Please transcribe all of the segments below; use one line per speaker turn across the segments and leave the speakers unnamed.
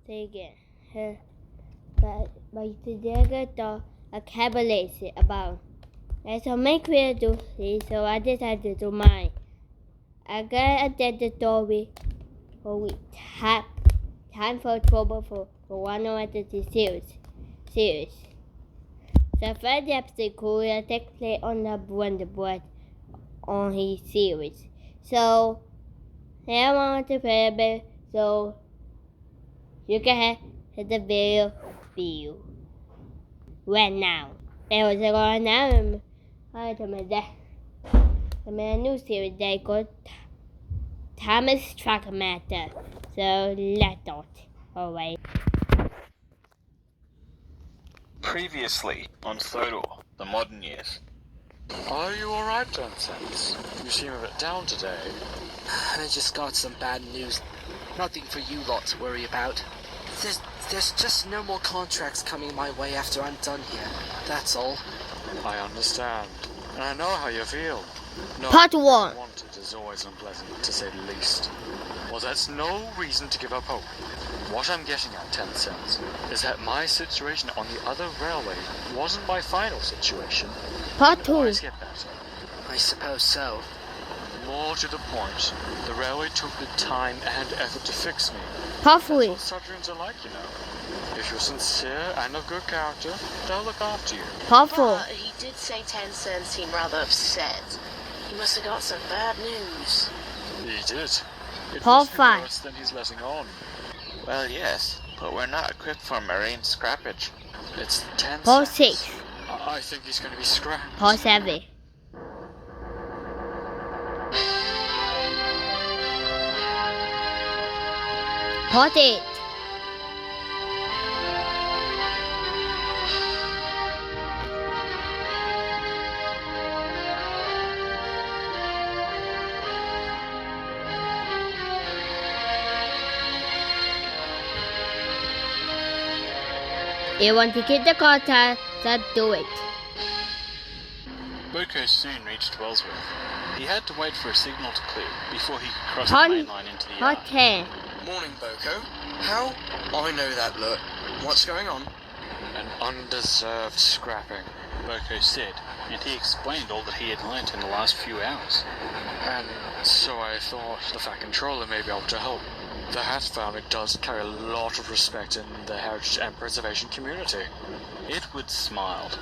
Say again. But today got a cabaret about. There's so many creators to see, so I decided to do mine. I got a story for we time for trouble for one of the series. The first episode could take place on the Wonderboard on his series. So I want to play a bit, so you can have the video view right now. There was a lot now. The new series they got Thomas Track Matter. So let's start. Alright.
Previously on Sodor, the modern years.
Are you alright, Johnson? You seem a bit down today.
I just got some bad news. Nothing for you lot to worry about. There's just no more contracts coming my way after I'm done here. That's all.
I understand. And I know how you feel. No,
Part 1.
Wanted is always unpleasant, to say the least. Well, that's no reason to give up hope. What I'm getting at, 10 cents, is that my situation on the other railway wasn't my final situation.
Part 2.
Always get better.
I suppose so.
More to the point, the railway took the time and effort to fix me.
Part 3.
That's what Sudrians are like, you know. If you're sincere and of good character, they'll look after you.
Part 4.
He did say 10 cents seemed rather upset. He must have got some bad news.
He did. It
Part
must be
5.
worse than he's letting on.
Well, yes, but we're not equipped for marine scrappage.
It's 10
Part
cents.
6.
I think he's going to be scrapped.
Part 7. Part 8. You want to get the contact, then do it.
Boko soon reached Wellsworth. He had to wait for a signal to clear before he could cross
Part-
the main line into the yard.
Part 10.
Morning, Boko. How? I know that look. What's going on?
An undeserved scrapping.
Boko said, and he explained all that he had learnt in the last few hours.
And so I thought the Fat Controller may be able to help. The Hat family does carry a lot of respect in the heritage and preservation community.
Edward smiled.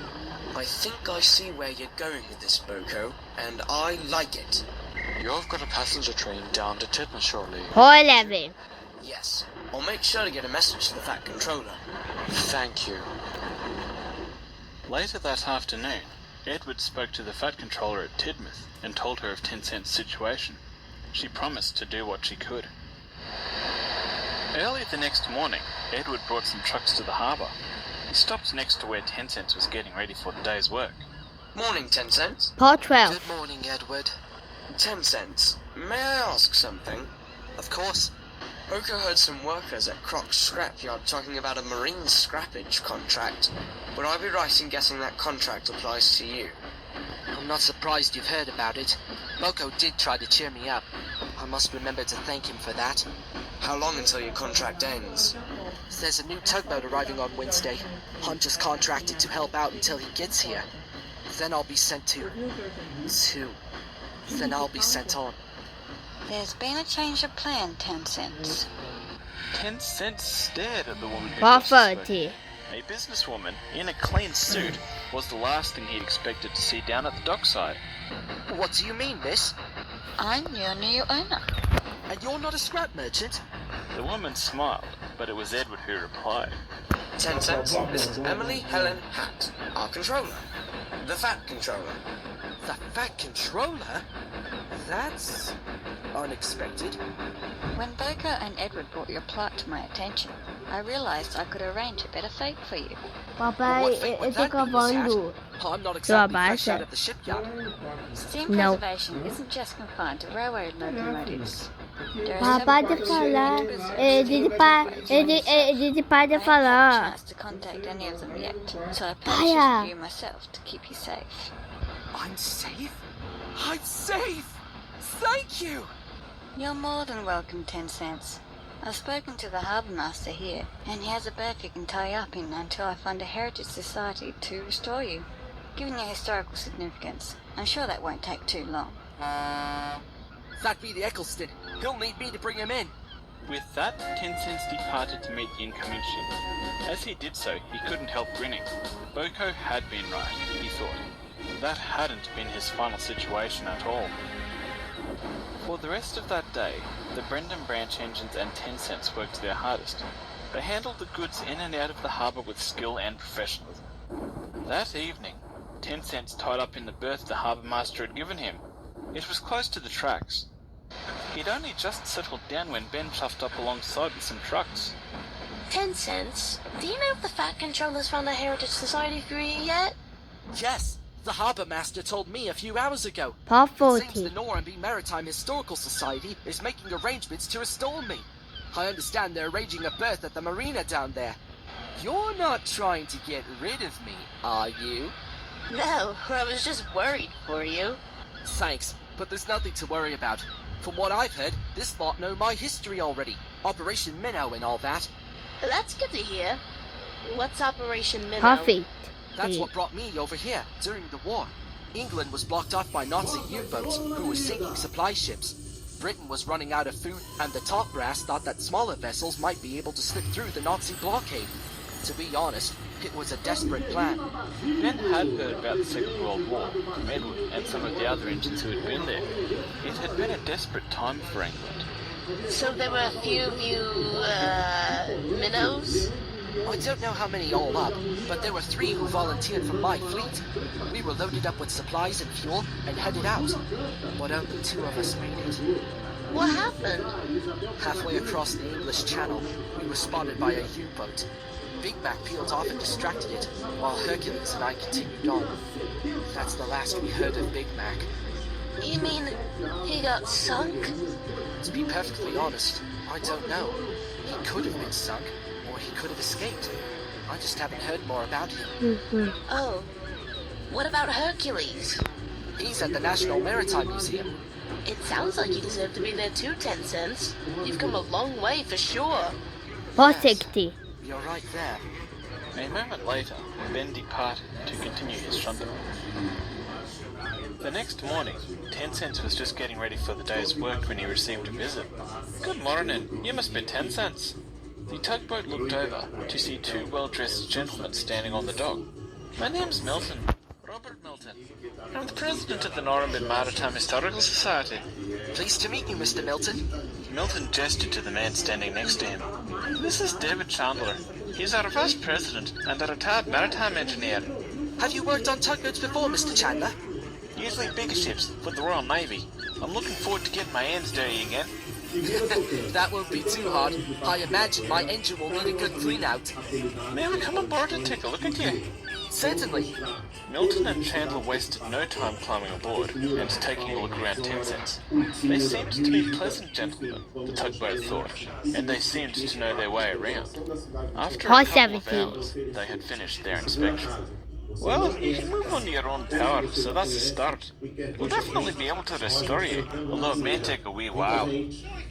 I think I see where you're going with this, Boko, and I like it.
You've got a passenger train down to Titmus shortly.
Part 11.
Yes. I'll make sure to get a message to the Fat Controller.
Thank you.
Later that afternoon, Edward spoke to the Fat Controller at Tidmouth and told her of 10 Cent's situation. She promised to do what she could. Early the next morning, Edward brought some trucks to the harbour. He stopped next to where 10 Cents was getting ready for the day's work.
Morning, 10 cents.
Part 12.
Good morning, Edward. 10 cents. May I ask something? Of course. Boko heard some workers at Croc's scrapyard talking about a marine scrappage contract. Would I be right in guessing that contract applies to you? I'm not surprised you've heard about it. Boko did try to cheer me up. I must remember to thank him for that. How long until your contract ends? There's a new tugboat arriving on Wednesday. I'm just contracted to help out until he gets here. Then I'll be sent Then I'll be sent on.
There's been a change of plan, 10 cents.
10 Cents stared at the woman who
Part
just spoke.
30.
A businesswoman in a clean suit was the last thing he'd expected to see down at the dockside.
What do you mean, miss?
I'm your new owner.
And you're not a scrap merchant?
The woman smiled, but it was Edward who replied.
10 cents. This is Emily Helen Hatt, our controller. The Fat Controller. The Fat Controller? That's unexpected.
When Boko and Edward brought your plot to my attention, I realized I could arrange a better fate for you.
Papa,
What fate would
ito
that
ka
be, Miss Hatt?
bando.
I'm not exactly
Diba,
fresh
sir?
out of the shipyard.
Steam
No.
preservation isn't just confined to railway locomotives. There are
Papa,
several
de fala.
research preservers
Didi pa de
I haven't had a
fala.
chance to contact any of them yet, so I
Paya.
purchased you myself to keep you safe.
I'm safe? I'm safe! Thank you!
You're more than welcome, 10 cents. I've spoken to the harbour master here, and he has a berth you can tie up in until I find a heritage society to restore you. Given your historical significance, I'm sure that won't take too long.
That be the Eccleston. He'll need me to bring him in.
With that, 10 Cents departed to meet the incoming ship. As he did so, he couldn't help grinning. Boko had been right, he thought. That hadn't been his final situation at all. For the rest of that day, the Brendan branch engines and 10 Cents worked their hardest. They handled the goods in and out of the harbour with skill and professionalism. That evening, 10 Cents tied up in the berth the harbour master had given him. It was close to the tracks. He'd only just settled down when Ben chuffed up alongside with some trucks.
10 cents? Do you know if the Fat Controller's found a Heritage Society for you yet?
Yes, the harbour master told me a few hours ago.
Part
It seems
40.
the Normanby Maritime Historical Society is making arrangements to restore me. I understand they're arranging a berth at the marina down there. You're not trying to get rid of me, are you?
No, I was just worried for you.
Thanks, but there's nothing to worry about. From what I've heard, this lot know my history already. Operation Minnow and all that.
That's good to hear. What's Operation Minnow?
Coffee.
That's what brought me over here during the war. England was blocked off by Nazi U-boats who were sinking supply ships. Britain was running out of food, and the top brass thought that smaller vessels might be able to slip through the Nazi blockade. To be honest, it was a desperate plan.
Ben had heard about the Second World War from Edward and some of the other engines who had been there. It had been a desperate time for England.
So there were a few of you, minnows?
I don't know how many all up, but there were 3 who volunteered from my fleet. We were loaded up with supplies and fuel and headed out, but only 2 of us made it.
What happened?
Halfway across the English Channel, we were spotted by a U-boat. Big Mac peeled off and distracted it, while Hercules and I continued on. That's the last we heard of Big Mac.
You mean he got sunk?
To be perfectly honest, I don't know. He could have been sunk, or he could have escaped. I just haven't heard more about him.
Oh, what about Hercules?
He's at the National Maritime Museum.
It sounds like you deserve to be there too, 10 cents. You've come a long way for sure.
Part 60.
You're right there.
A moment later, Ben departed to continue his shunting. The next morning, 10 Cents was just getting ready for the day's work when he received a visit. "Good morning, you must be 10 Cents." The tugboat looked over to see 2 well-dressed gentlemen standing on the dock. "My name's Milton, Robert Milton. I'm the president of the Normanby Maritime Historical Society."
Pleased to meet you, Mr. Milton.
Milton gestured to the man standing next to him. "This is David Chandler. He's our vice president and a retired maritime engineer.
Have you worked on tugboats before, Mr. Chandler?
Usually bigger ships with the Royal Navy. I'm looking forward to getting my hands dirty again."
That won't be too hard. I imagine my engine will need a good clean out.
"May we come aboard and take a look at you?"
Certainly.
Milton and Chandler wasted no time climbing aboard and taking a look around 10 Cents. They seemed to be pleasant gentlemen, the tugboat thought, and they seemed to know their way around. After a
Part
couple of
70.
hours, they had finished their inspection. "Well, you can move on your own power, so that's a start. We'll definitely be able to restore you, although it may take a wee while."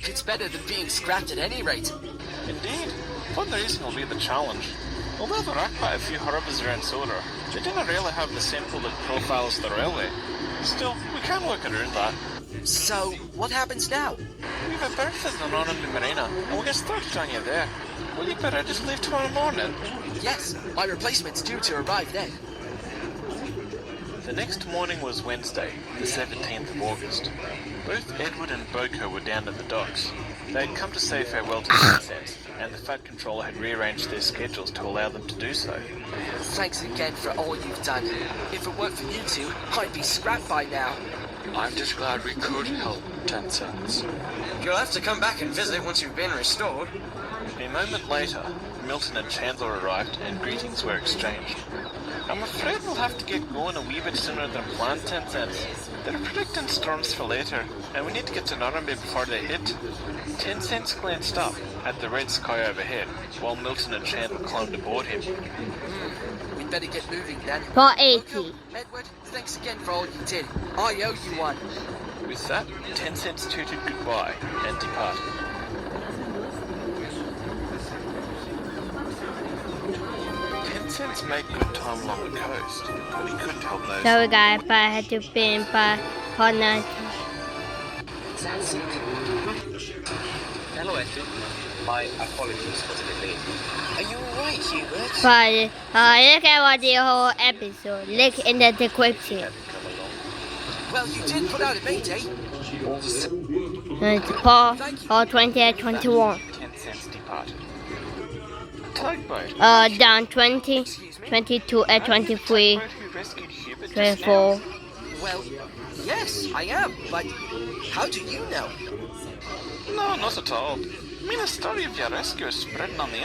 It's better than being scrapped at any rate.
"Indeed. Fundraising will be the challenge. Although there are quite a few harbours around Sodor, they don't really have the same public profile as the railway. Still, we can work around that."
So, what happens now?
"We've a berth at the Normanby Marina, and we'll get started on you there. Will you be ready to leave tomorrow morning?"
Yes, my replacement's due to arrive then.
The next morning was Wednesday, the 17th of August. Both Edward and Boko were down at the docks. They had come to say farewell to 10 Cents, and the Fat Controller had rearranged their schedules to allow them to do so.
Thanks again for all you've done. If it weren't for you 2, I'd be scrapped by now.
I'm just glad we could help, 10 Cents.
You'll have to come back and visit once you've been restored.
A moment later, Milton and Chandler arrived and greetings were exchanged. "I'm afraid we'll have to get going a wee bit sooner than planned, 10 Cents. They're predicting storms for later, and we need to get to Normanby before they hit." 10 Cents glanced up at the red sky overhead, while Milton and Chandler climbed aboard him.
We'd better get moving then.
Part
Boko,
80.
Edward, thanks again for all you did. I owe you one.
With that, 10 Cents tooted goodbye and departed.
to make good time along the coast, but he couldn't help noticing.
Sorry guys, but I had to be in by hot night.
That's it. Hello, Esther. My apologies for the delay. Are you alright, Hubert?
But look at what the whole episode. Link in the description.
Well, you did put out a mayday.
It's Paul or 2021.
10 cents departed. Tugboat.
Down 20, 22 at 23,
Tugboat who rescued Hubert just
24.
Well, yes, I am, but how do you know?
now? No, not at all. I mean, the story of your rescue is spreading on the